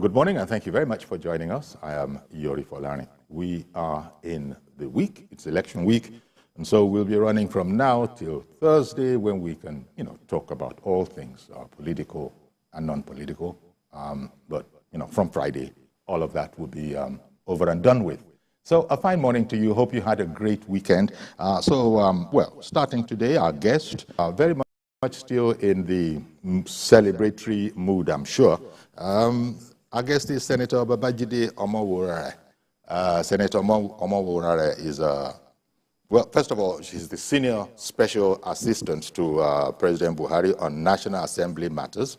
Good morning, and thank you very much for joining us. I am Yori Folani. We are in the week, it's election week, and so we'll be running from now till Thursday when we can, talk about all things political and non-political. But, from Friday, all of that will be over and done with. So a fine morning to you. Hope you had a great weekend. Starting today, our guest, very much still in the celebratory mood, I'm sure. Our guest is Senator Babajide Omoworare. Senator Omoworare is, first of all, she's the Senior Special Assistant to President Buhari on National Assembly matters,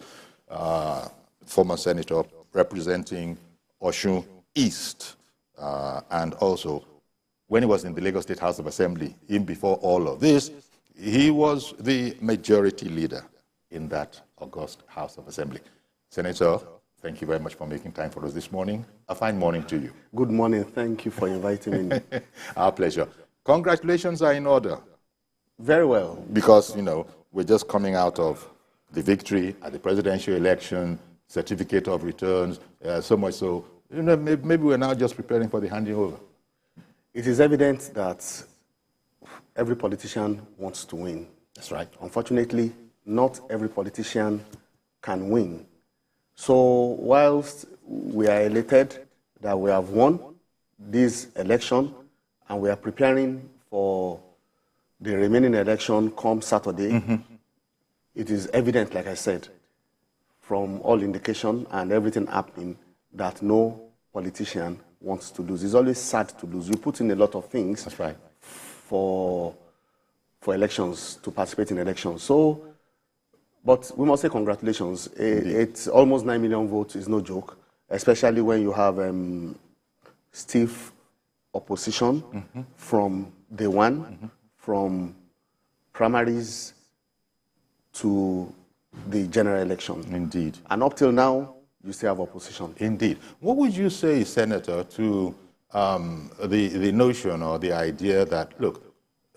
former Senator representing Osun East, and also, when he was in the Lagos State House of Assembly, even before all of this, he was the majority leader in that august House of Assembly. Senator, thank you very much for making time for us this morning. A fine morning to you. Good morning. Thank you for inviting me. Our pleasure. Congratulations are in order. Very well. Because, we're just coming out of the victory at the presidential election, certificate of returns, so much so, maybe we're now just preparing for the handing over. It is evident that every politician wants to win. That's right. Unfortunately, not every politician can win. So whilst we are elated that we have won this election and we are preparing for the remaining election come Saturday, it is evident, like I said, from all indication and everything happening, that no politician wants to lose. It's always sad to lose. You put in a lot of things. That's right. For elections, to participate in elections. So, but we must say congratulations. It's almost 9 million votes is no joke, especially when you have stiff opposition from day one, from primaries to the general election. Indeed. And up till now, you still have opposition. Indeed. What would you say, Senator, to the notion or the idea that, look,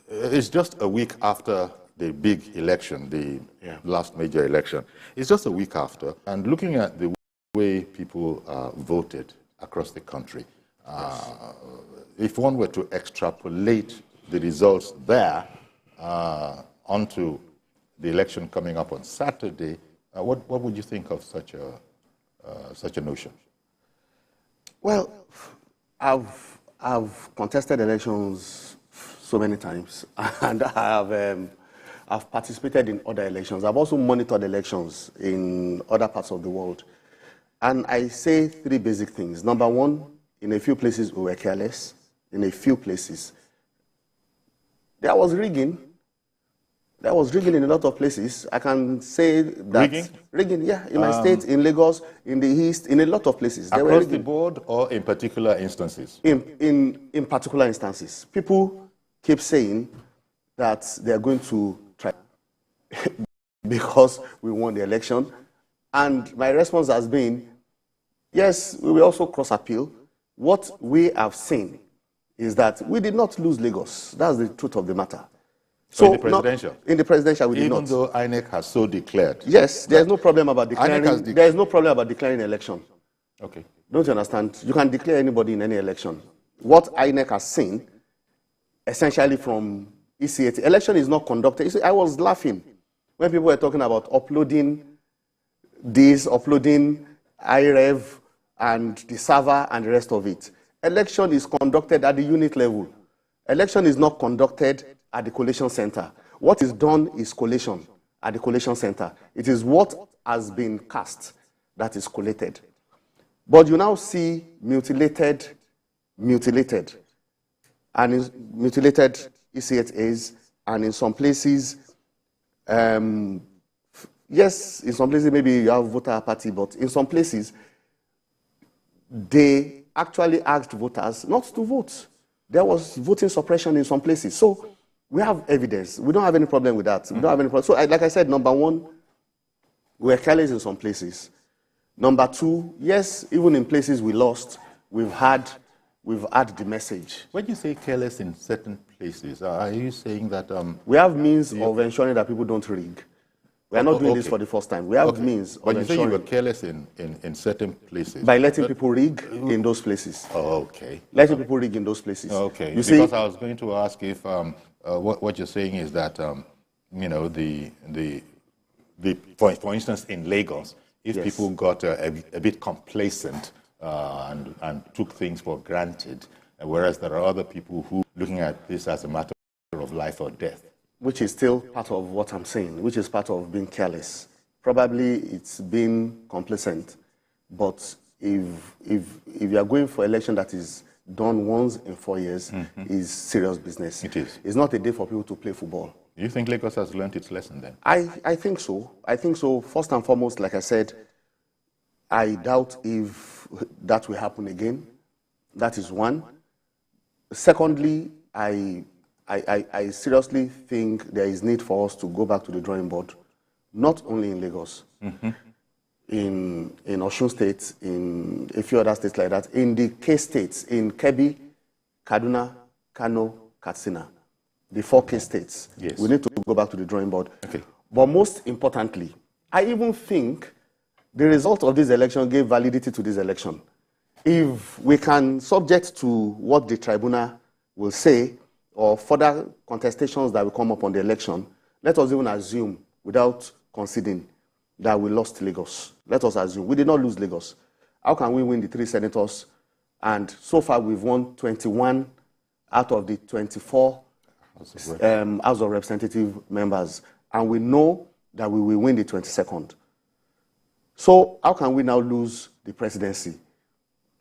it's just a week after the big election, the last major election. It's just a week after. And looking at the way people voted across the country, if one were to extrapolate the results there onto the election coming up on Saturday, what would you think of such a notion? Well, I've contested elections so many times, and I've participated in other elections. I've also monitored elections in other parts of the world. And I say three basic things. Number one, in a few places we were careless. In a few places, there was rigging. There was rigging in a lot of places. I can say that. Rigging? Rigging, yeah. In my state, in Lagos, in the East, in a lot of places. Across the board or in particular instances? In particular instances. People keep saying that they are going to try because we won the election. And my response has been, yes, we will also cross-appeal. What we have seen is that we did not lose Lagos. That's the truth of the matter. So in the presidential? In the presidential, we did not. Even though INEC has so declared? Yes, there's no problem about declaring. There is no problem about declaring an election. Okay. Don't you understand? You can declare anybody in any election. What INEC has seen, essentially from ECAT, election is not conducted. You see, I was laughing when people were talking about uploading this, uploading IREV and the server and the rest of it. Election is conducted at the unit level. Election is not conducted at the collation center. What is done is collation at the collation center. It is what has been cast that is collated. But you now see mutilated, and mutilated ECHAs, and in some places, yes, in some places maybe you have voter apathy, but in some places, they actually asked voters not to vote. There was voting suppression in some places. So we have evidence. We don't have any problem with that. We don't have any problem. So like I said, number one, we were careless in some places. Number two, yes, even in places we lost, we've had the message. When you say careless in certain places, are you saying that... we have means of ensuring that people don't rig. We are not doing this for the first time. We have means of But you say you were ensuring careless in certain places. by letting people rig in those places. Okay. Letting people rig in those places. Okay. You Because see, I was going to ask if what you're saying is that you know for instance in Lagos, if Yes. people got a bit complacent and took things for granted, whereas there are other people who looking at this as a matter of life or death. which is still part of what I'm saying, which is part of being careless. Probably it's being complacent, but if you are going for election that is done once in 4 years, is serious business. It is. It's not a day for people to play football. Do you think Lagos has learned its lesson then? I think so. I think so. First and foremost, like I said, I doubt if that will happen again. That is one. Secondly, I seriously think there is need for us to go back to the drawing board, not only in Lagos, in Osun State, in a few other states like that, in the K-states, in Kebbi, Kaduna, Kano, Katsina, the 4 K-states. Yes. We need to go back to the drawing board. Okay. But most importantly, I even think the result of this election gave validity to this election. If we can, subject to what the tribunal will say, or further contestations that will come up on the election, let us even assume, without conceding, that we lost Lagos. Let us assume. We did not lose Lagos. How can we win the 3 senators? And so far, we've won 21 out of the 24 House of Representative members. And we know that we will win the 22nd. So how can we now lose the presidency?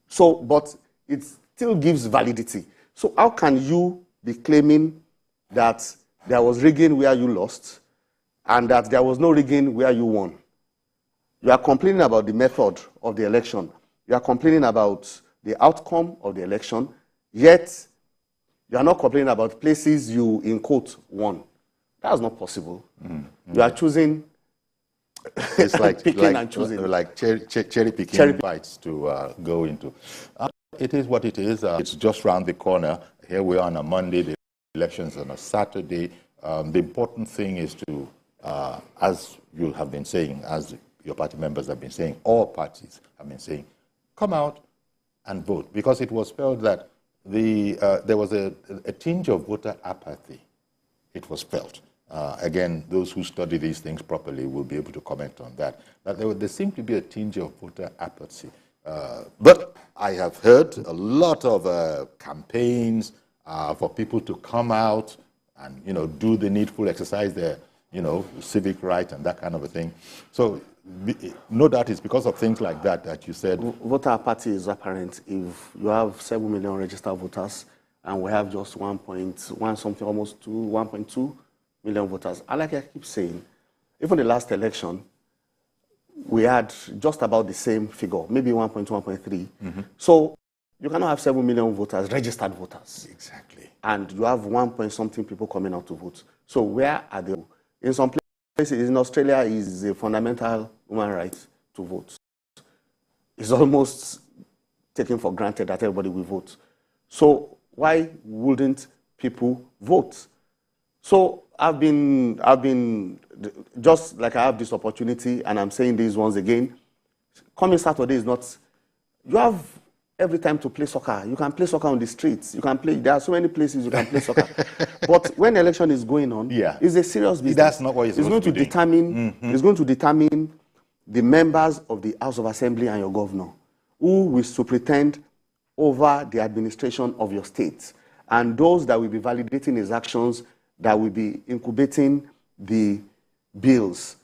So, but it still gives validity. So how can you be claiming that there was rigging where you lost and that there was no rigging where you won? You are complaining about the method of the election. You are complaining about the outcome of the election, yet you are not complaining about places you, in quote, won. That's not possible. You are choosing, It's like picking and choosing. like cherry picking bites to go into. It is what it is. It's just round the corner. Here we are on a Monday. The elections on a Saturday. The important thing is to, as you have been saying, as your party members have been saying, all parties have been saying, come out and vote, because it was felt that there was a tinge of voter apathy. It was felt. Again, those who study these things properly will be able to comment on that. That there seemed to be a tinge of voter apathy. But I have heard a lot of campaigns for people to come out and, you know, do the needful, exercise their, you know, civic right and that kind of a thing. So no doubt it's because of things like that that you said. Voter apathy is apparent if you have 7 million registered voters and we have just 1.1 something, almost 1.2 million voters. And like I keep saying, even the last election, we had just about the same figure, maybe 1.2, 1.3. So you cannot have 7 million voters, registered voters. Exactly. And you have 1 point something people coming out to vote. So where are they? In some places, in Australia, is a fundamental human right to vote. It's almost taken for granted that everybody will vote. So why wouldn't people vote? So I've been just like I have this opportunity, and I'm saying this once again. Coming Saturday is not. You have every time to play soccer. You can play soccer on the streets. You can play. There are so many places you can play soccer. But when election is going on, it's a serious business. That's not what it's going to determine. It's going to determine the members of the House of Assembly and your governor who will superintend over the administration of your state, and those that will be validating his actions, that will be incubating the bills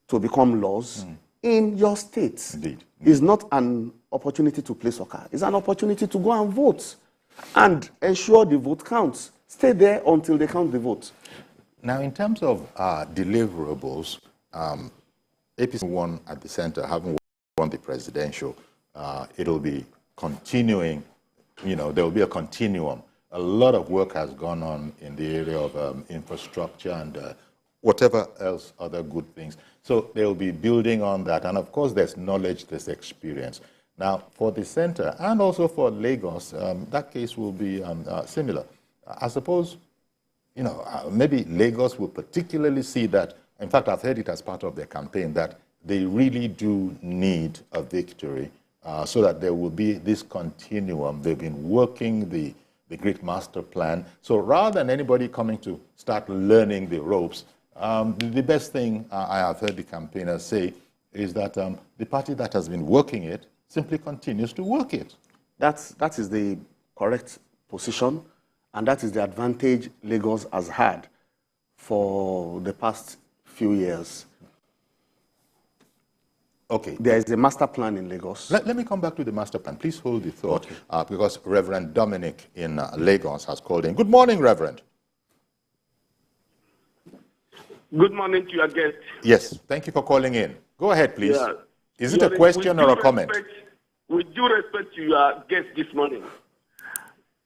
to become laws in your state. Indeed. It's not an opportunity to play soccer. It's an opportunity to go and vote and ensure the vote counts. Stay there until they count the vote. Now, in terms of deliverables, APC won at the center, having won the presidential. It'll be continuing, you know, there will be a continuum. A lot of work has gone on in the area of infrastructure and whatever else, other good things. So they'll be building on that. And of course, there's knowledge, there's experience. Now, for the center and also for Lagos, that case will be similar. I suppose, you know, maybe Lagos will particularly see that in fact, I've heard it as part of their campaign, that they really do need a victory so that there will be this continuum. They've been working the great master plan. So rather than anybody coming to start learning the ropes, the best thing I have heard the campaigners say is that the party that has been working it simply continues to work it. That is the correct position, and that is the advantage Lagos has had for the past few years. Okay. There is a master plan in Lagos. Let me come back to the master plan. Please hold the thought, because Reverend Dominic in Lagos has called in. Good morning, Reverend. Good morning to your guest. Yes, thank you for calling in. Go ahead, please. Yeah. Is it a question or a comment? With due respect to your guest this morning,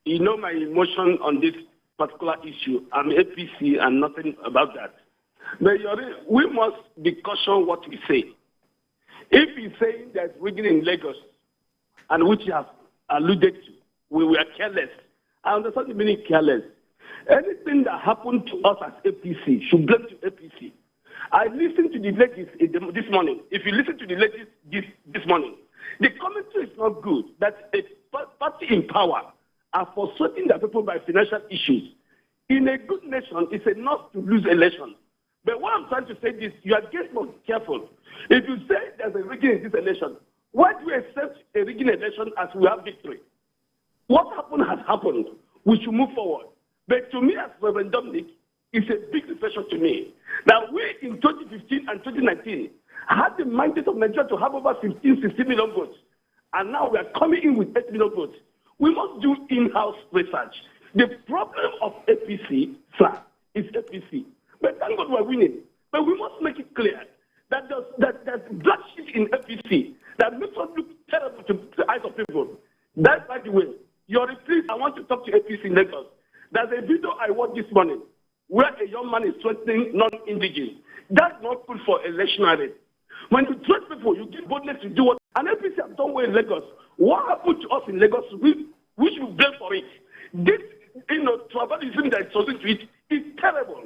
you know my emotion on this particular issue. I'm APC and nothing about that. But we must be cautious what we say. If he's saying there's rigging in Lagos, and which you have alluded to, we were careless. I understand the meaning careless. Anything that happened to us as APC should blame to APC. I listened to the ladies this morning. If you listen to the ladies this morning, the commentary is not good. That a party in power are frustrating the people by financial issues. In a good nation, it's enough to lose election. But what I'm trying to say is, you are getting more careful. If you say there's a rigging in this election, why do you accept a rigging election as we have victory? What happened has happened. We should move forward. But to me, as Reverend Dominic, it's a big reflection to me. Now, we in 2015 and 2019 had the mandate of Nigeria to have over 15, 16 million votes. And now we are coming in with 8 million votes. We must do in-house research. The problem of APC, sir, is APC. But thank God we're winning. But we must make it clear that there's black sheep in APC that makes us look terrible to the eyes of people. That, by the way, please, I want to talk to APC in Lagos. There's a video I watched this morning where a young man is threatening non-indigenous. That's not good for election rate. When you threat people, you give boldness to do what. And APC have done well in Lagos. What happened to us in Lagos, we should blame for it. This, tribalism that is associated to it is terrible.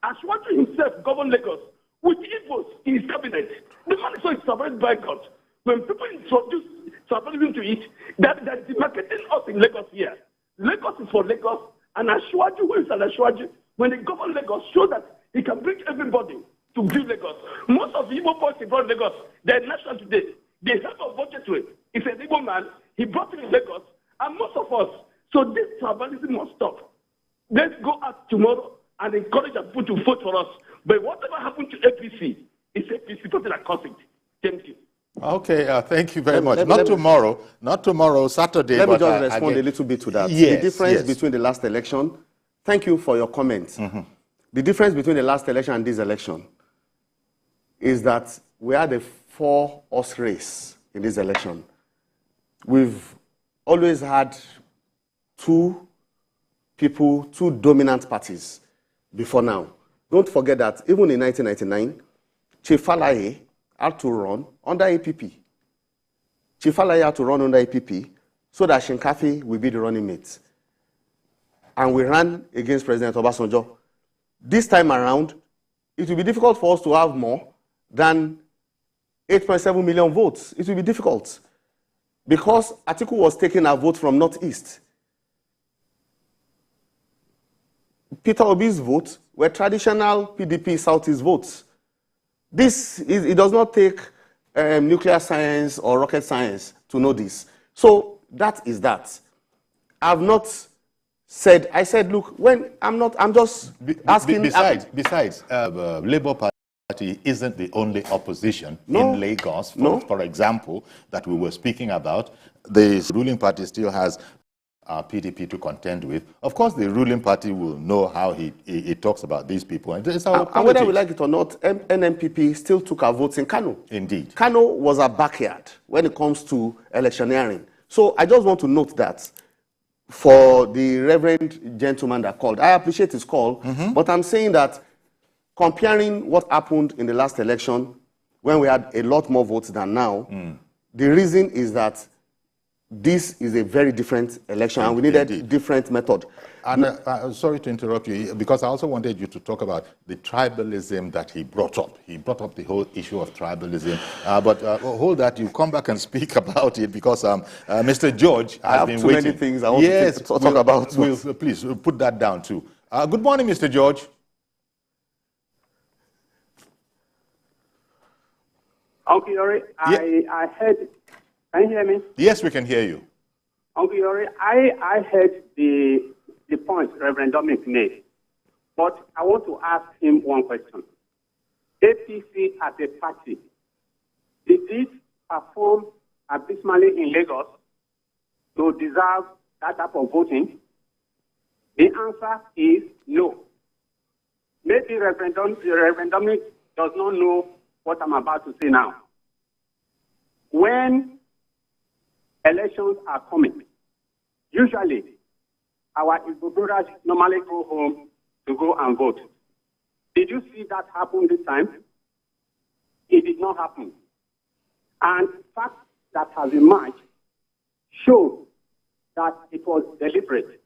Ashwatu himself governed Lagos with Igbos in his cabinet. The man is so survived by God. When people introduce tribalism to it, they're demarcating us in Lagos here. Lagos is for Lagos, and Ashwaju, who is an Ashwaju, when they govern Lagos, show that he can bring everybody to view Lagos. Most of the Igbo boys in Lagos, they're national today. The head of budgetary is an Igbo man. He brought him in Lagos, and most of us. So this tribalism must stop. Let's go out tomorrow and encourage people to vote for us. But whatever happened to APC, it's APC people that caused it. Thank you. Okay, thank you very much. Not tomorrow, Saturday. Let me just respond a little bit to that. Yes, the difference between the last election, thank you for your comments. The difference between the last election and this election is that we had a 4-horse race in this election. We've always had two dominant parties before now. Don't forget that even in 1999, Chief Falaye had to run under APP. Chief Falaye had to run under APP so that Shinkafi will be the running mate. And we ran against President Obasanjo. This time around, it will be difficult for us to have more than 8.7 million votes. It will be difficult because Atiku was taking a vote from Northeast. Peter Obi's votes were traditional PDP Southeast votes. It does not take nuclear science or rocket science to know this. So that is that. I've not said, I said, look, I'm just asking. Besides, Labour Party isn't the only opposition in Lagos. For example, that we were speaking about. The ruling party still has PDP to contend with. Of course, the ruling party will know how he talks about these people. And whether we like it or not, NMPP still took our votes in Kano. Indeed. Kano was our backyard when it comes to electioneering. So I just want to note that for the reverend gentleman that called. I appreciate his call, but I'm saying that comparing what happened in the last election when we had a lot more votes than now, the reason is that this is a very different election, and we needed a different method. And sorry to interrupt you, because I also wanted you to talk about the tribalism that he brought up. He brought up the whole issue of tribalism. But hold that, you come back and speak about it, because Mr. George has been waiting. I have too many things I want to talk about. Please, put that down too. Good morning, Mr. George. Uncle Yori, I heard, can you hear me? Yes, we can hear you. Uncle Yori, I heard the point Reverend Dominic made, but I want to ask him one question. APC as a party, did it perform abysmally in Lagos to deserve that type of voting? The answer is no. Maybe Reverend Dominic does not know what I'm about to say now. When elections are coming, usually our Igbo brothers normally go home to go and vote. Did you see that happen this time? It did not happen. And facts that has emerged show that it was deliberate.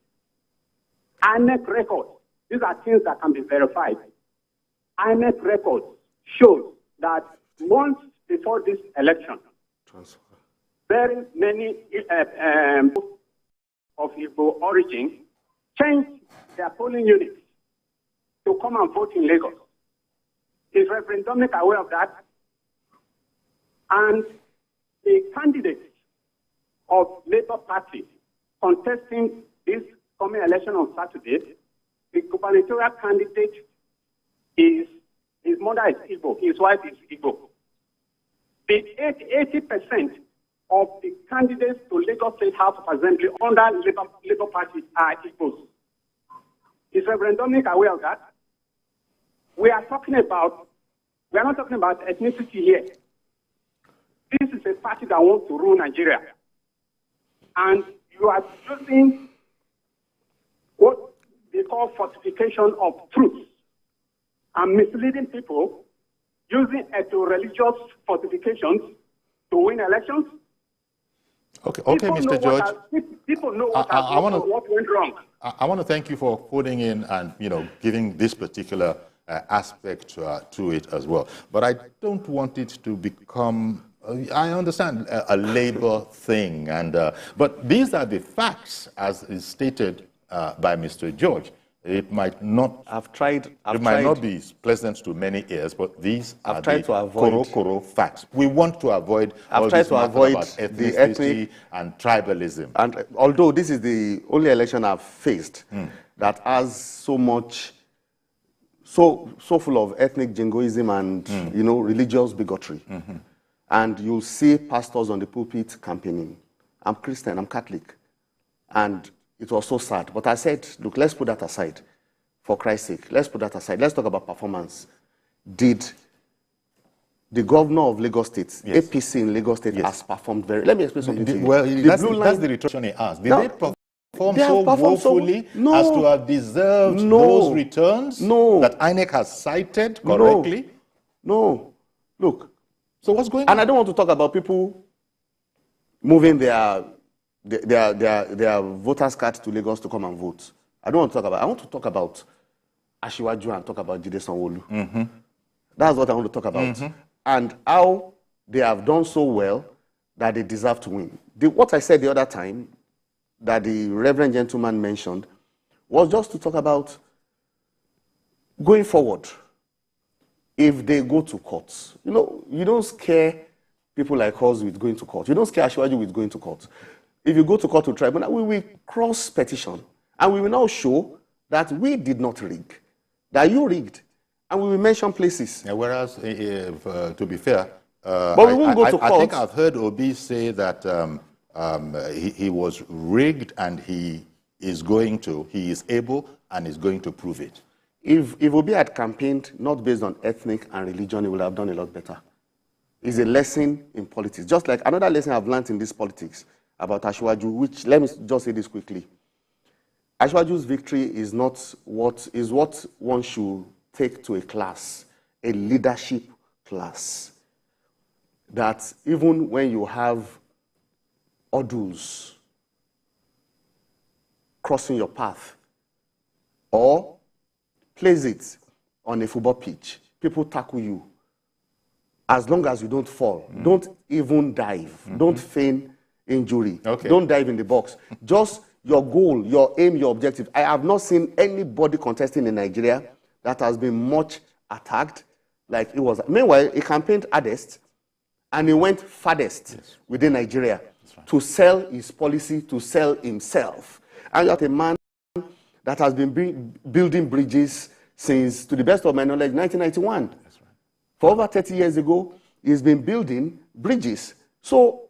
INEC records, these are things that can be verified. INEC records shows that months before this election, very many of Igbo origin changed their polling units to come and vote in Lagos. Is Reverend Dominic aware of that? And the candidates of Labour Party contesting this coming election on Saturday, the gubernatorial candidate is, his mother is Igbo, his wife is Igbo. The 80% of the candidates to Lagos State House of Assembly under Labour Party are Igbos. Is Reverend Dominic aware of that? We are not talking about ethnicity here. This is a party that wants to rule Nigeria. And you are using what they call fortification of truth and misleading people, using religious fortifications to win elections. Okay, Mr. George. People know what went wrong. I want to thank you for putting in and giving this particular aspect to it as well. But I don't want it to become, I understand, a labor thing. But these are the facts as is stated by Mr. George. It might not. It might not be pleasant to many ears, but these are the koro facts. We want to avoid all this matter about ethnicity and tribalism. And although this is the only election I've faced that has so full of ethnic jingoism and religious bigotry, and you'll see pastors on the pulpit campaigning. I'm Christian, I'm Catholic, and it was so sad. But I said, look, let's put that aside. For Christ's sake, let's put that aside. Let's talk about performance. Did the governor of Lagos State, yes, APC in Lagos State, has performed very... Let me explain something to you. Well, that's the return he asked. Did they perform so woefully as to have deserved those returns that INEC has cited correctly? No. Look. So what's going on? And I don't want to talk about people moving their voters' cards to Lagos to come and vote. I don't want to talk about. I want to talk about Asiwaju and talk about Jide Sanwo-Olu. That's what I want to talk about, and how they have done so well that they deserve to win. What I said the other time, that the Reverend gentleman mentioned, was just to talk about going forward. If they go to court, you don't scare people like us with going to court. You don't scare Asiwaju with going to court. If you go to court to tribunal, we will cross petition, and we will now show that we did not rig, that you rigged, and we will mention places. Yeah, whereas, to be fair, but we won't go to court. I think I've heard Obi say that he was rigged, and he is able and is going to prove it. If Obi had campaigned not based on ethnic and religion, he would have done a lot better. It's a lesson in politics. Just like another lesson I've learned in this politics about Asiwaju, which, let me just say this quickly. Asiwaju's victory is what one should take to a class, a leadership class. That even when you have odors crossing your path, or place it on a football pitch, people tackle you. As long as you don't fall, don't even dive, don't feign injury, don't dive in the box. Just your goal, your aim, your objective. I have not seen anybody contesting in Nigeria that has been much attacked like it was. Meanwhile, he campaigned hardest and he went farthest within Nigeria to sell his policy, to sell himself. And you're a man that has been building bridges since, to the best of my knowledge, 1991. That's right. For over 30 years ago, he's been building bridges. So,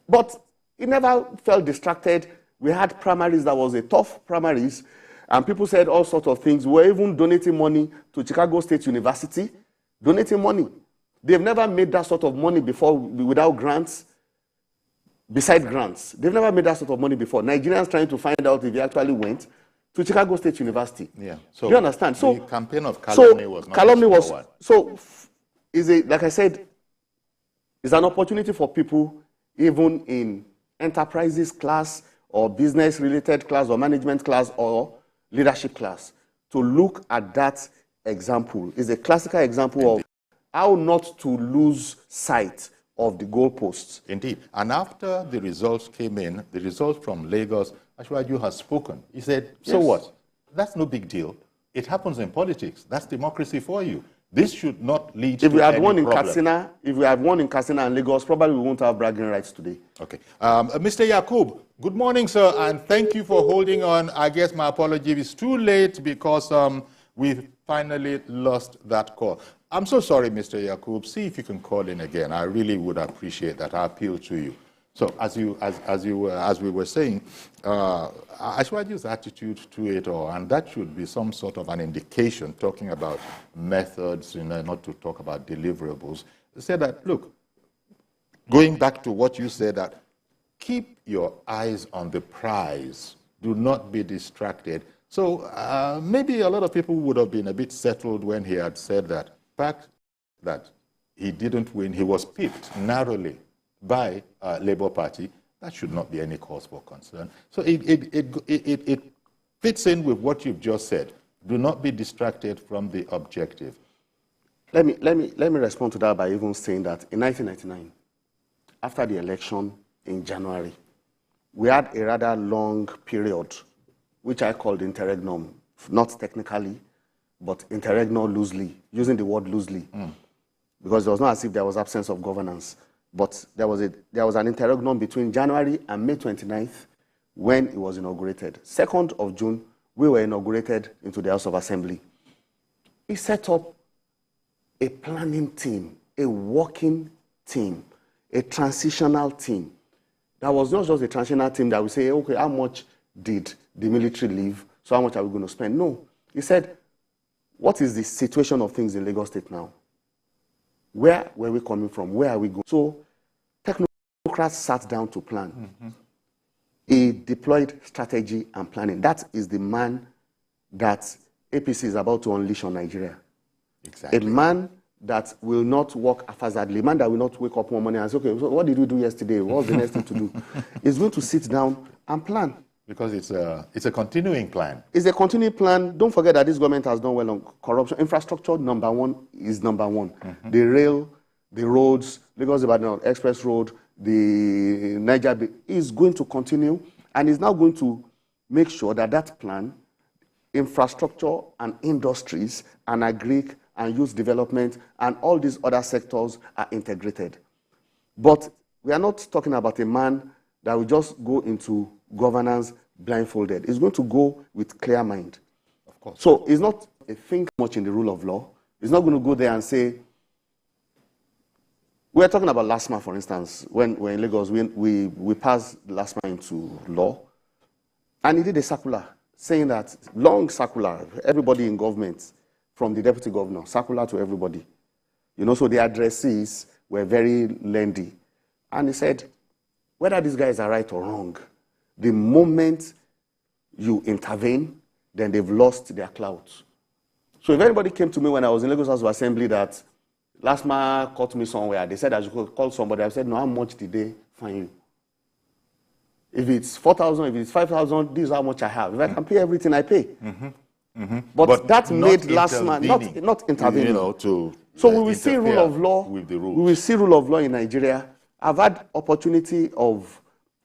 but he never felt distracted. We had primaries that was a tough primaries, and people said all sorts of things. We were even donating money to Chicago State University, donating money. They've never made that sort of money before without grants. Besides grants, they've never made that sort of money before. Nigerians trying to find out if he actually went to Chicago State University. Yeah. So do you understand? So the campaign of calumny was not calumny was so is a, like I said, is an opportunity for people even in enterprises class or business related class or management class or leadership class to look at that example. Is a classical example of how not to lose sight of the goalposts. Indeed. And after the results came in, the results from Lagos, Ashwaju has spoken. He said, so what? That's no big deal. It happens in politics. That's democracy for you. This should not lead to any problem. If we had won in Katsina and Lagos, probably we won't have bragging rights today. Okay. Mr. Yakub, good morning, sir, and thank you for holding on. I guess my apology is too late because we finally lost that call. I'm so sorry, Mr. Yakub. See if you can call in again. I really would appreciate that. I appeal to you. So, as we were saying, Ashwaju's attitude to it all, and that should be some sort of an indication, talking about methods, not to talk about deliverables. Say that, look, going back to what you said, that keep your eyes on the prize. Do not be distracted. So maybe a lot of people would have been a bit settled when he had said that. Fact that he didn't win, he was pipped narrowly by Labour Party, that should not be any cause for concern. So it fits in with what you've just said. Do not be distracted from the objective. Let me respond to that by even saying that in 1999, after the election in January, we had a rather long period, which I called interregnum, not technically, but interregnum loosely, using the word loosely, because it was not as if there was absence of governance, but there was an interregnum between January and May 29th when it was inaugurated. 2nd of June, we were inaugurated into the House of Assembly. He set up a planning team, a working team, a transitional team. That was not just a transitional team that we say, okay, how much did the military leave, so how much are we going to spend? No. He said, what is the situation of things in Lagos State now? Where were we coming from? Where are we going? So technocrats sat down to plan. He deployed strategy and planning. That is the man that APC is about to unleash on Nigeria. Exactly. A man that will not work haphazardly, a man that will not wake up one morning and say, okay, so what did we do yesterday? What's the next thing to do? He's going to sit down and plan. Because it's a continuing plan. It's a continuing plan. Don't forget that this government has done well on corruption. Infrastructure, number one, is number one. The rail, the roads, Lagos-Ibadan Express Road, the Niger is going to continue, and is now going to make sure that that plan, infrastructure and industries and agri and youth development and all these other sectors are integrated. But we are not talking about a man that will just go into governance blindfolded. He's going to go with clear mind. Of course. So he's not a think much in the rule of law. He's not going to go there and say, we're talking about LASMA, for instance. When we're in Lagos, we passed LASMA into law. And he did a circular saying that, long circular, everybody in government, from the deputy governor, circular to everybody. So the addresses were very lengthy. And he said, whether these guys are right or wrong, the moment you intervene, then they've lost their clout. So if anybody came to me when I was in Lagos House of Assembly that LASMA caught me somewhere, they said I should call somebody, I said, no, how much did they fine you? If it's 4,000, if it's 5,000, this is how much I have. If I can pay everything, I pay. But that made last man not intervening. So we will see rule of law. With the rules. We will see rule of law in Nigeria. I've had opportunity of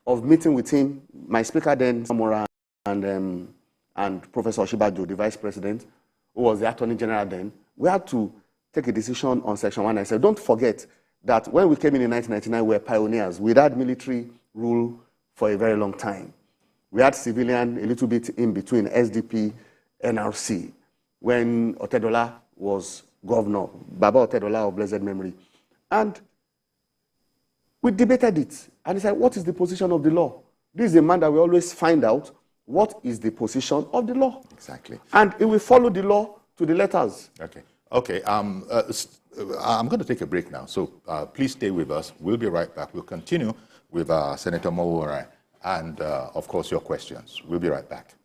meeting with him, my speaker then, Samora, and Professor Oshibajo, the vice president, who was the attorney general then. We had to take a decision on Section 1. I said, don't forget that when we came in 1999, we were pioneers. We had military rule for a very long time. We had civilian a little bit in between, SDP, NRC, when Otedola was governor, Baba Otedola of blessed memory. And we debated it. And he said, what is the position of the law? This is a man that we always find out what is the position of the law. Exactly. And it will follow the law to the letters. Okay. I'm going to take a break now, so please stay with us. We'll be right back. We'll continue with Senator Mawura and, of course, your questions. We'll be right back.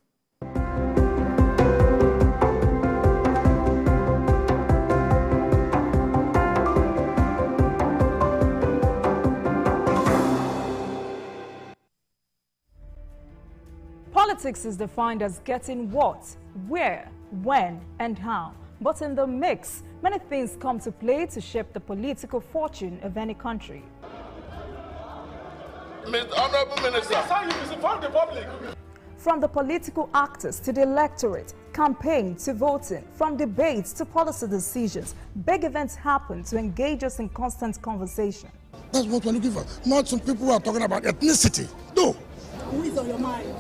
Politics is defined as getting what, where, when, and how. But in the mix, many things come to play to shape the political fortune of any country. Honorable Minister, that's how you misinform the public. From the political actors to the electorate, campaign to voting, from debates to policy decisions, big events happen to engage us in constant conversation. That's what we're looking for. Not some people who are talking about ethnicity. No. Who is on your mind?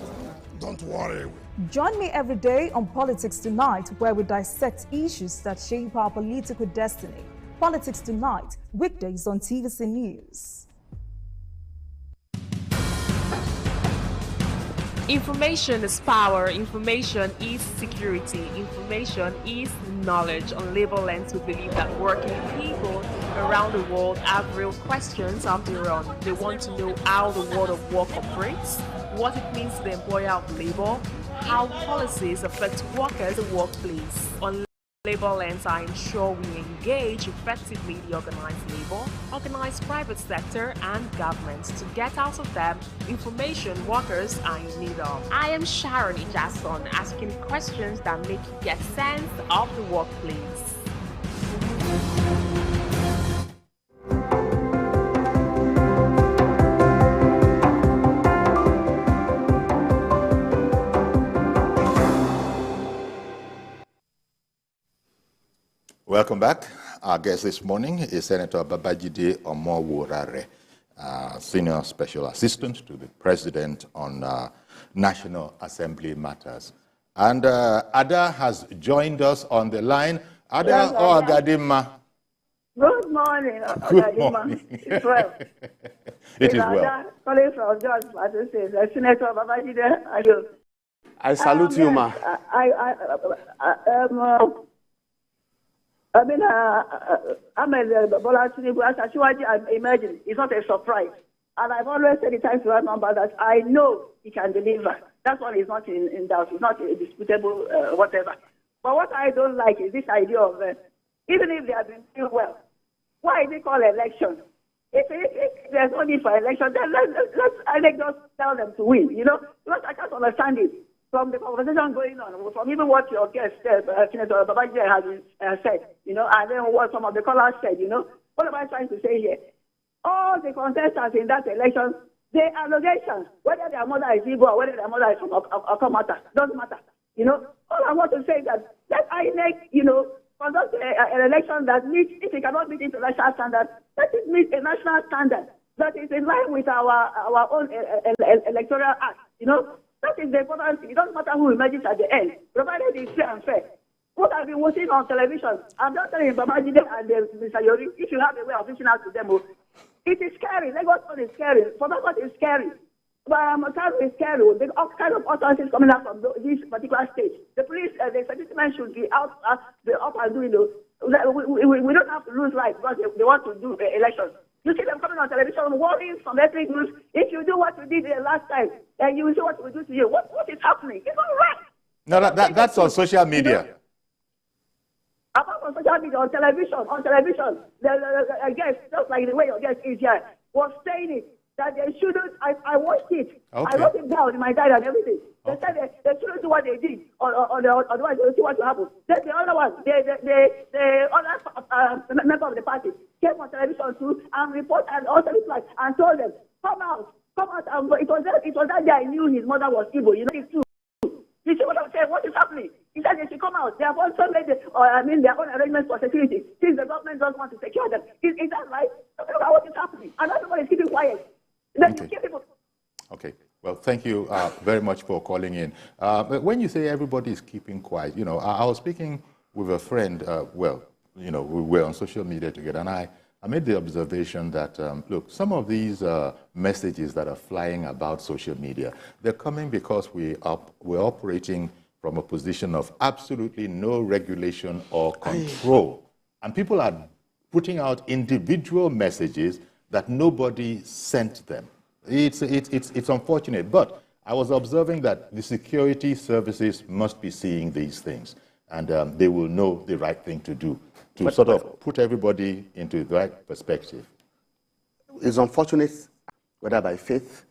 Don't worry. Join me every day on Politics Tonight, where we dissect issues that shape our political destiny. Politics Tonight, weekdays on TVC News. Information is power, information is security, information is knowledge. On Labor Lens, we believe that working people around the world have real questions of their own. They want to know how the world of work operates, what it means to the employer of labor, how policies affect workers in the workplace. On Labor Lens, I ensure we engage effectively the organized labor, organized private sector, and government to get out of them information workers are in need of. I am Sharon Ijason, asking questions that make you get sense of the workplace. Welcome back. Our guest this morning is Senator Babajide Omowurare, Senior Special Assistant to the President on National Assembly Matters. And Ada has joined us on the line. Ada or Agadima? Good morning, Agadima. It's well. It is well. Calling from George Plateau, Senator Babajide. I salute you, ma. Ahmed Bola Tinubu, as Asiwaju, I imagine, it's not a surprise. And I've always said the time to that number that I know he can deliver. That's one is not in doubt. It's not a disputable whatever. But what I don't like is this idea of, even if they have been doing well, why is it called election? If there's no need for election, then let's just tell them to win, Because I can't understand it. From the conversation going on, from even what your guest said, Senator Babajide has said, and then what some of the callers said, what am I trying to say here? All the contestants in that election, their allegations, whether their mother is Igbo or whether their mother is from Okomata, doesn't matter. All I want to say is that let INEC, conduct an election that meets, if it cannot meet international standards, let it meet a national standard that is in line with our own electoral act, That is the important thing. It doesn't matter who emerges at the end, provided it's fair and fair. What I've been watching on television, I'm just telling Babajide and Mr. Yori, if you have a way of reaching out to them, it is scary. Lagos is scary. Port Harcourt is scary. Kano is scary. The kind of utterances coming out from this particular state. The police, the establishment should be up and doing those. We don't have to lose life because they want to do elections. You see them coming on television, warning from ethnic groups. If you do what you did the last time, then you will see what we do to you. What is happening? It's not right. No, that's on social media. Apart from social media, on television, the guest, just like the way your guest is here, was saying it. that they shouldn't. I watched it. Okay. I wrote it down in my diary and everything. They said they shouldn't do what they did, or otherwise they will see what will happen. Then the other one, the other member of the party came on television too and reported and also replied and told them, come out. It was that day I knew his mother was evil. You know, it's true. You see what I'm saying? What is happening? He said they should come out. They have also made their own arrangements for security since the government doesn't want to secure them. Is that right? Talking about what is happening. And everybody is keeping quiet. Then you keep people. Okay. Well, thank you very much for calling in. But when you say everybody is keeping quiet, you know, I was speaking with a friend, well, you know, we were on social media together, and I made the observation that, look, some of these messages that are flying about social media, they're coming because we're operating from a position of absolutely no regulation or control. And people are putting out individual messages that nobody sent them. It's unfortunate, but I was observing that the security services must be seeing these things, and they will know the right thing to do to sort of put everybody into the right perspective. It's unfortunate, whether by faith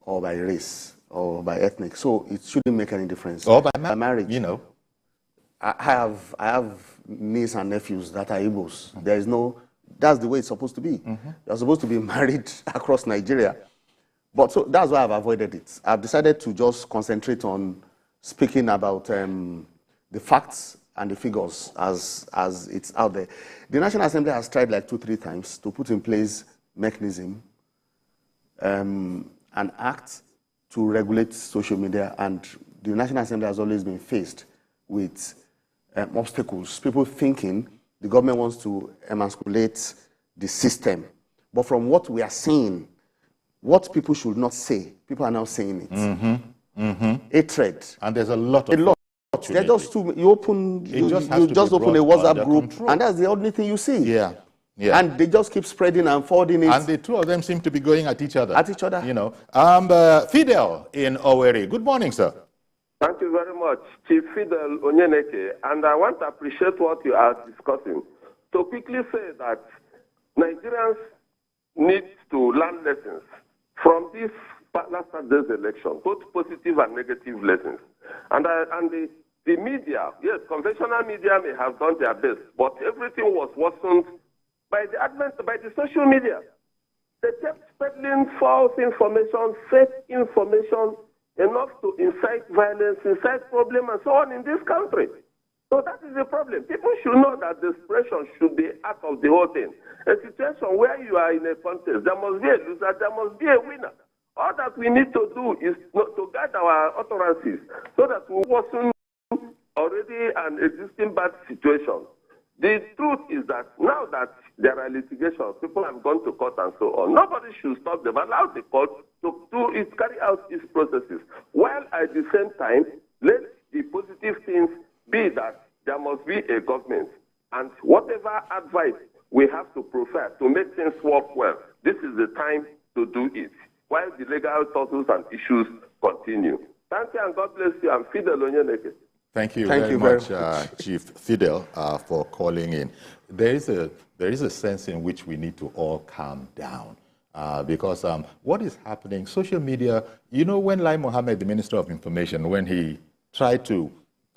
or by race or by ethnic, so it shouldn't make any difference. Or by marriage, you know. I have nieces and nephews that are Igbos. There is no. That's the way it's supposed to be. You're supposed to be married across Nigeria. But so that's why I've avoided it. I've decided to just concentrate on speaking about the facts and the figures as it's out there. The National Assembly has tried like 2-3 times to put in place mechanism, an act to regulate social media, and the National Assembly has always been faced with obstacles. People thinking the government wants to emasculate the system. But from what we are seeing, what people should not say, people are now saying it. Hatred. And there's a lot of They're just too, you just open a WhatsApp group, and that's the only thing you see. Yeah. Yeah. And they just keep spreading and forwarding it. And the two of them seem to be going at each other. You know. Fidel in Owerri. Good morning, sir. Thank you very much, Chief Fidel Onyeneke. And I want to appreciate what you are discussing. To quickly say that Nigerians need to learn lessons from this last Sunday's election, both positive and negative lessons. And the media, yes, conventional media may have done their best, but everything was worsened by the social media. They kept peddling false information, fake information, enough to incite violence, incite problem, and so on in this country. So that is the problem. People should know that desperation should be out of the whole thing. A situation where you are in a contest, there must be a loser, there must be a winner. All that we need to do is to guide our utterances so that we wasn't already an existing bad situation. The truth is that now that there are litigations, people have gone to court and so on, nobody should stop them. Allow the court to carry out its processes, while at the same time, let the positive things be that there must be a government. And whatever advice we have to provide to make things work well, this is the time to do it, while the legal tussles and issues continue. Thank you, and God bless you. I'm Fidel Onyeneke. Thank you very much, Chief Fidel, for calling in. There is a sense in which we need to all calm down because what is happening, social media, you know, when Lai Mohammed, the Minister of Information, when he tried to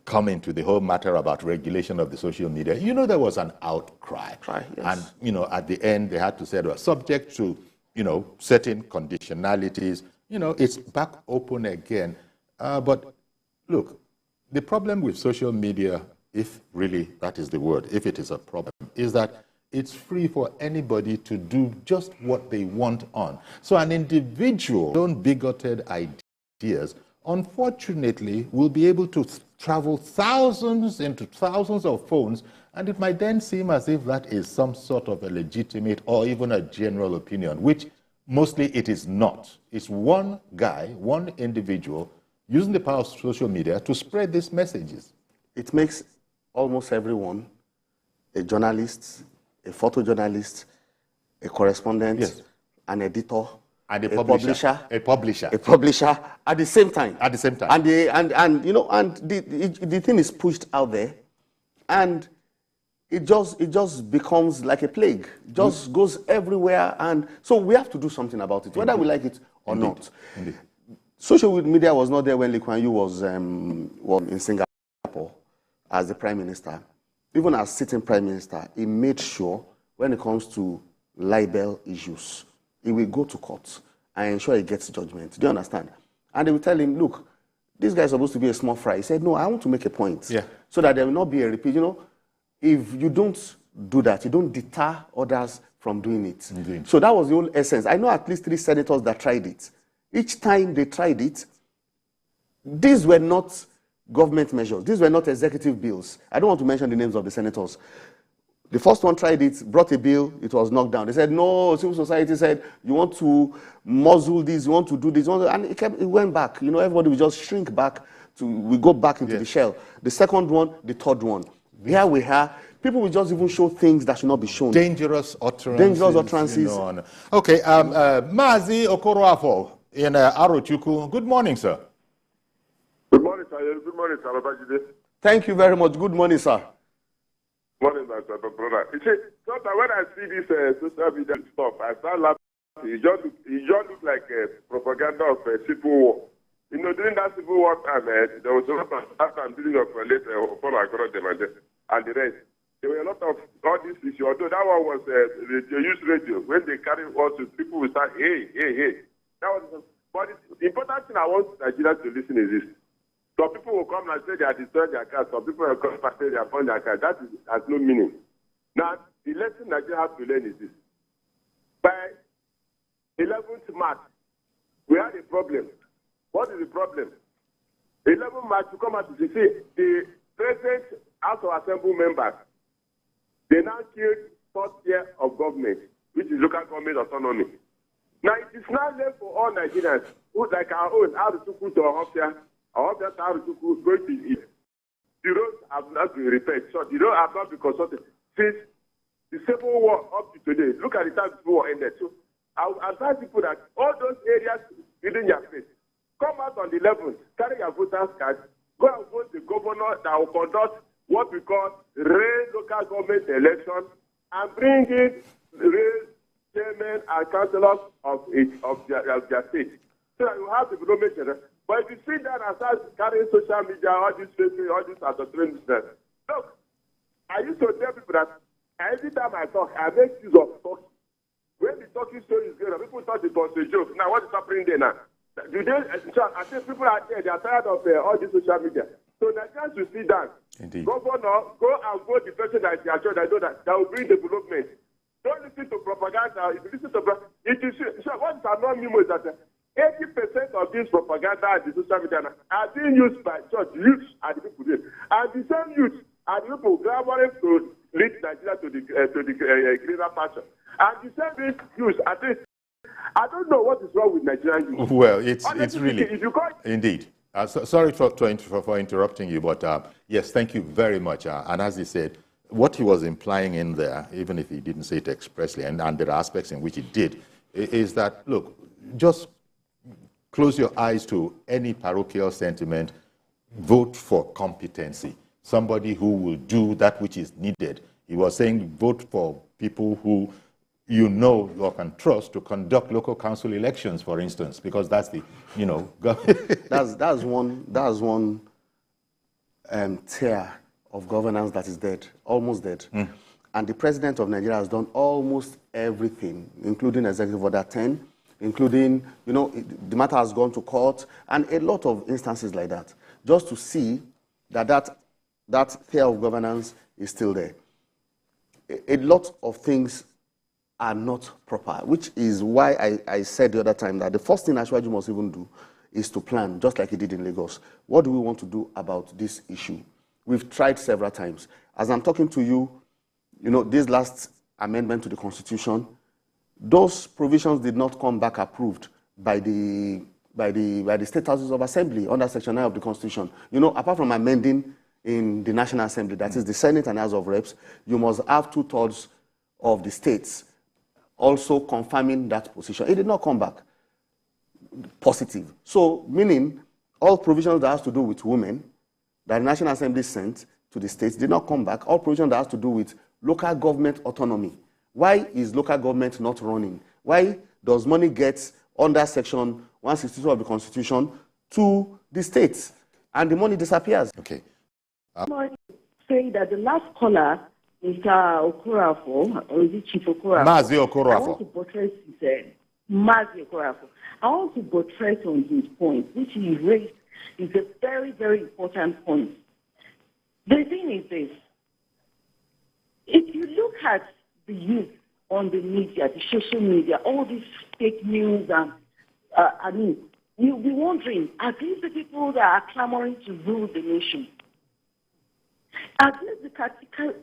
come into the whole matter about regulation of the social media, you know, there was an outcry. Yes. And, you know, at the end, they had to say, well, subject to, you know, certain conditionalities, you know, it's back open again. But look, the problem with social media, if really that is the word, if it is a problem, is that it's free for anybody to do just what they want on. So an individual, own bigoted ideas, unfortunately, will be able to travel thousands into thousands of phones, and it might then seem as if that is some sort of a legitimate or even a general opinion, which mostly it is not. It's one guy, one individual, using the power of social media to spread these messages. It makes almost everyone a journalist, a photojournalist, a correspondent, yes, an editor, and a publisher at the same time. At the same time. And you know, and the thing is pushed out there, and it just becomes like a plague. It just goes everywhere, and so we have to do something about it, whether we like it or not. Indeed. Social media was not there when Lee Kuan Yew was in Singapore as the Prime Minister. Even as sitting Prime Minister, he made sure when it comes to libel issues, he will go to court and ensure he gets judgment. Do you understand? And they will tell him, look, this guy is supposed to be a small fry. He said, no, I want to make a point. Yeah. So that there will not be a repeat. You know, if you don't do that, you don't deter others from doing it. Indeed. So that was the whole essence. I know at least 3 senators that tried it. Each time they tried it, these were not government measures. These were not executive bills. I don't want to mention the names of the senators. The first one tried it, brought a bill, it was knocked down. They said, no, civil society said, you want to muzzle this, you want to do this. And it went back. You know, everybody will just shrink back. We go back into the shell. The second one, the third one. Here we are. People will just even show things that should not be shown. Dangerous utterances. You know, okay, Mazi Okoroafo in Arochukwu. Good morning, sir. Good morning, sir. Good morning, sir. Babajide. Thank you very much. Good morning, sir. Morning, my brother. You see, sometimes when I see this social media stuff, I start laughing. It just look like a propaganda of a civil war. You know, during that civil war time, there was a lot of after I'm building up later, and the rest. There were a lot of all these issues. Although that one was they use radio. When they carry also, people will start, hey. That was, but the important thing I want Nigerians to listen is this. Some people will come and say they are destroying their cars. Some people will come and say they are burning their cars. That has no meaning. Now, the lesson Nigeria has to learn is this. By 11th March, we had a problem. What is the problem? 11th March, you come out to see the present House of Assembly members, they now killed 4th year of government, which is local government autonomy. Now, it is now left for all Nigerians, who like our own, how to put to Ohofia, going to eat. The roads have not been repaired. So the roads have not been consulted. Since the Civil War up to today, look at the time the Civil War ended. So I will advise people that all those areas within your face, come out on the 11th, carry your voters card, go and vote the governor that will conduct what we call real local government election and bring in real chairmen and councillors of their state. So that you have the development. But if you sit down and start carrying social media, all this Facebook, all this entertainment business, look, I used to tell people that every time I talk, I make use of talking. When the talking story is going on, people thought it was a joke. Now, what is happening there now? I think people are there, they are tired of all this social media. So Nigerians should sit down. Indeed. Governor, go and vote the person that they are sure that will bring development. Don't listen to propaganda. If you listen to it is sure, what is annoying me is that 80% of this propaganda and the social media are being used by church youth and the people there. And the same youth and the people clamoring to lead Nigeria to the greener pasture. And the same youth, at least, I don't know what is wrong with Nigerian youth. Well, it's Honestly, really, if you call, indeed. Sorry for interrupting you, but yes, thank you very much. And as he said, what he was implying in there, even if he didn't say it expressly, and there are aspects in which he did, is that, look, just close your eyes to any parochial sentiment, vote for competency, somebody who will do that which is needed. He was saying vote for people who you know or can trust to conduct local council elections, for instance, because that's the, you know. that's one tier of governance that is dead, almost dead. And the president of Nigeria has done almost everything, including Executive Order 10, including, you know, the matter has gone to court, and a lot of instances like that, just to see that tier of governance is still there. A lot of things are not proper, which is why I said the other time that the first thing Ashwaju must even do is to plan, just like he did in Lagos. What do we want to do about this issue? We've tried several times. As I'm talking to you, you know, this last amendment to the Constitution, those provisions did not come back approved by the State Houses of Assembly under Section 9 of the Constitution. You know, apart from amending in the National Assembly, that is the Senate and House of Reps, you must have 2/3 of the states also confirming that position. It did not come back positive. So, meaning all provisions that has to do with women that the National Assembly sent to to the states did not come back. All provision that has to do with local government autonomy. Why is local government not running? Why does money get under Section 162 of the Constitution to the states and the money disappears? Okay. Saying that the last caller, Mr. Okorafo, or is it Chief Okorafo? Mazi Okorafo. I want to buttress his, Mazi Okorafo. I want to buttress on his point, which he raised is a very, very important point. The thing is this. If you look at the youth on the media, the social media, all these fake news, and you'll be wondering, are these the people that are clamoring to rule the nation? Are these the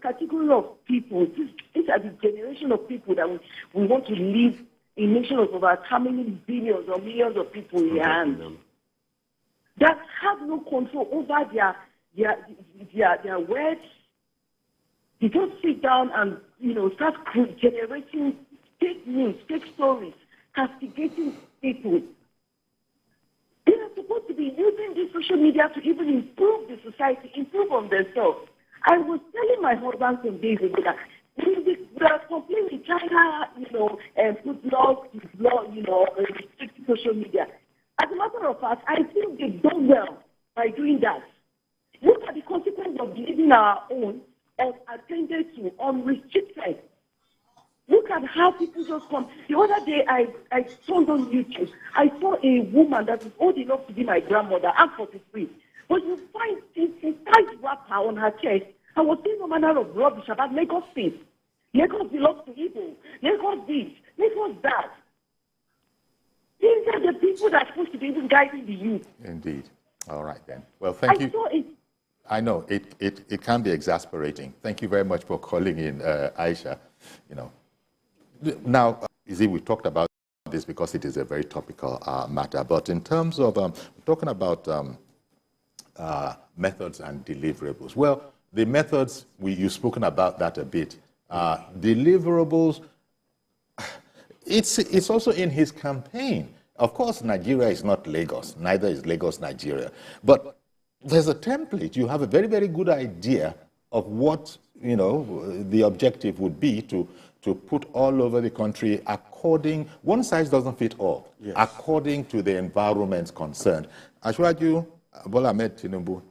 category of people? These are the generation of people that we want to live in a nation of over how many billions or millions of people in their hands that have no control over their words. You don't sit down and start generating fake news, fake stories, castigating people. They are supposed to be using this social media to even improve the society, improve on themselves. I was telling my husband some days ago that we are complaining China, and put laws, restrict social media. As a matter of fact, I think they've done well by doing that. Look at the consequence of living our own and attended to unrestricted. Look at how people just come. The other day, I turned on YouTube. I saw a woman that is old enough to be my grandmother. I'm 43. But you find a tight wrapper on her chest. I was saying no manner of rubbish about Lagos State. Lagos belongs to Igbo. Lagos this. Lagos that. These are the people that are supposed to be even guiding the youth. Indeed. All right, then. Well, thank you. Saw it. I know it can be exasperating. Thank you very much for calling in, Aisha. Now, we talked about this because it is a very topical matter. But in terms of talking about methods and deliverables, well, the methods you've spoken about that a bit. Deliverables. It's also in his campaign. Of course, Nigeria is not Lagos. Neither is Lagos Nigeria. But there's a template. You have a very, very good idea of what, the objective would be to put all over the country according, one size doesn't fit all, yes, according to the environments concerned. Ashwaju Bola Ahmed Tinubu,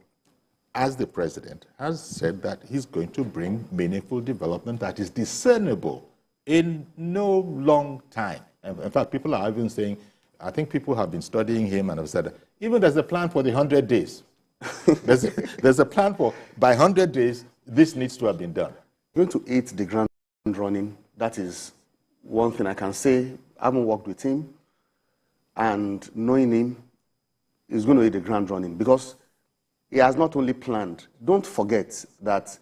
as the president, has said that he's going to bring meaningful development that is discernible in no long time. In fact, people are even saying, I think people have been studying him and have said, even there's a plan for the 100 days. there's a plan for, by 100 days, this needs to have been done. Going to hit the ground running, that is one thing I can say. I haven't worked with him, and knowing him, he's going to hit the ground running because he has not only planned. Don't forget that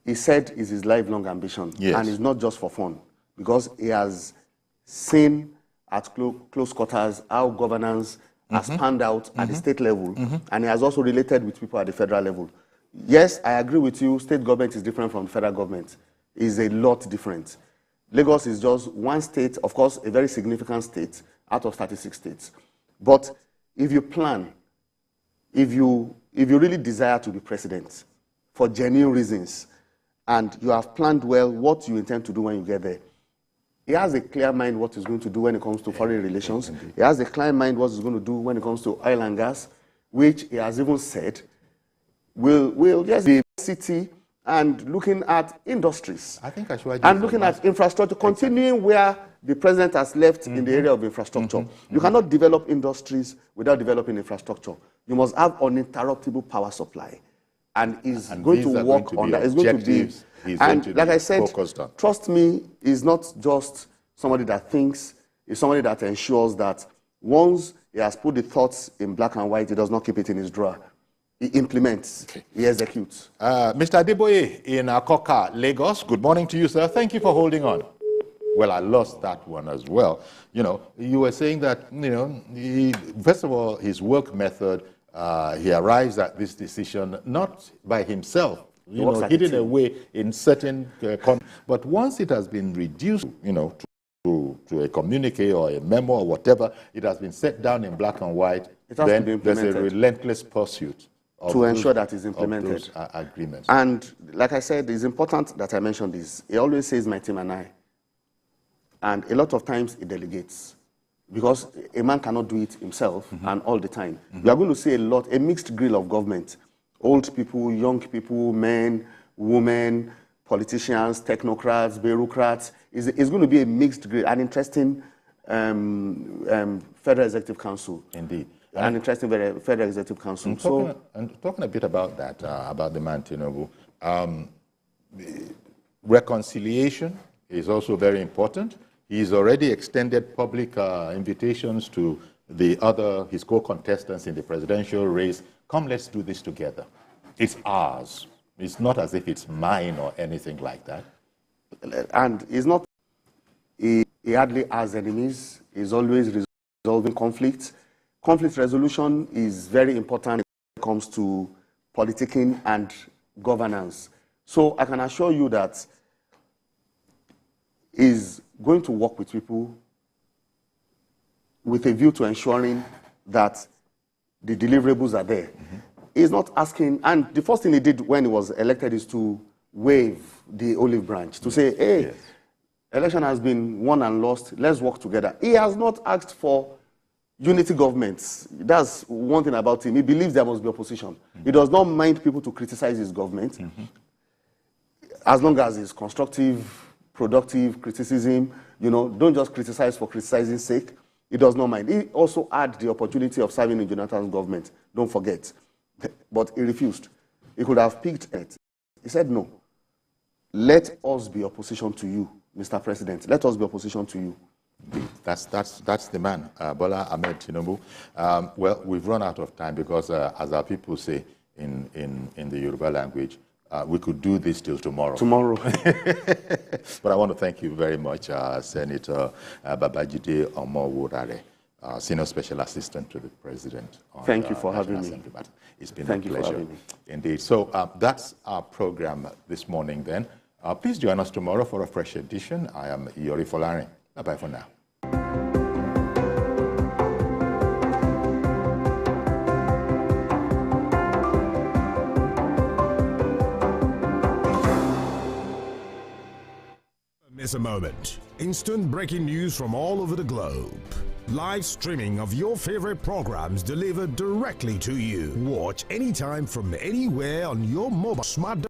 he said it's his lifelong ambition, yes, and it's not just for fun, because he has seen at close quarters how governance has panned out at the state level, and he has also related with people at the federal level. Yes, I agree with you, state government is different from federal government. It's a lot different. Lagos is just one state, of course, a very significant state out of 36 states. But if you plan, if you really desire to be president for genuine reasons, and you have planned well what you intend to do when you get there, he has a clear mind what he's going to do when it comes to foreign relations. He has a clear mind what he's going to do when it comes to oil and gas, which he has even said will just be city and looking at industries. I think I should and looking at infrastructure, continuing where the president has left in the area of infrastructure. You cannot develop industries without developing infrastructure. You must have uninterruptible power supply. And he's going to work on that. It's going to be, and like I said, trust me, he's not just somebody that thinks, he's somebody that ensures that once he has put the thoughts in black and white, he does not keep it in his drawer. He implements, he executes. Mr. Adeboye in Akoka, Lagos, good morning to you, sir. Thank you for holding on. Well, I lost that one as well. You were saying that, first of all, his work method, he arrives at this decision not by himself, hidden away in certain, but once it has been reduced, to a communique or a memo or whatever, it has been set down in black and white, then there's a relentless pursuit to ensure that it's implemented. Of those agreements. And like I said, it's important that I mention this. He always says my team and I. And a lot of times he delegates. Because a man cannot do it himself and all the time. We are going to see a mixed grill of government. Old people, young people, men, women, politicians, technocrats, bureaucrats. It's going to be a mixed grill, an interesting Federal Executive Council. Indeed. An interesting Federal Executive Council. And talking a bit about that, about the man Tinubu, reconciliation is also very important. He's already extended public invitations to his co-contestants in the presidential race. Come, let's do this together. It's ours. It's not as if it's mine or anything like that. And he's not, he hardly has enemies. He's always resolving conflicts. Conflict resolution is very important when it comes to politicking and governance. So I can assure you that he's going to work with people with a view to ensuring that the deliverables are there. He's not asking, and the first thing he did when he was elected is to wave the olive branch, to say, hey, election has been won and lost, let's work together. He has not asked for unity governments. That's one thing about him. He believes there must be opposition. He does not mind people to criticize his government, as long as it's constructive, productive criticism. Don't just criticize for criticizing's sake. He does not mind. He also had the opportunity of serving in Jonathan's government, don't forget. But he refused. He could have picked it. He said, no. Let us be opposition to you, Mr. President. Let us be opposition to you. That's the man, Bola Ahmed Tinubu. Well, we've run out of time because, as our people say in the Yoruba language, we could do this till tomorrow. But I want to thank you very much, Senator Babajide Omoworare, Senior Special Assistant to the President. Thank you for having me. It's been a pleasure. Indeed. So that's our program this morning then. Please join us tomorrow for a fresh edition. I am Yori Folari. Bye-bye for now. Miss a moment. Instant breaking news from all over the globe. Live streaming of your favorite programs delivered directly to you. Watch anytime from anywhere on your mobile smart device.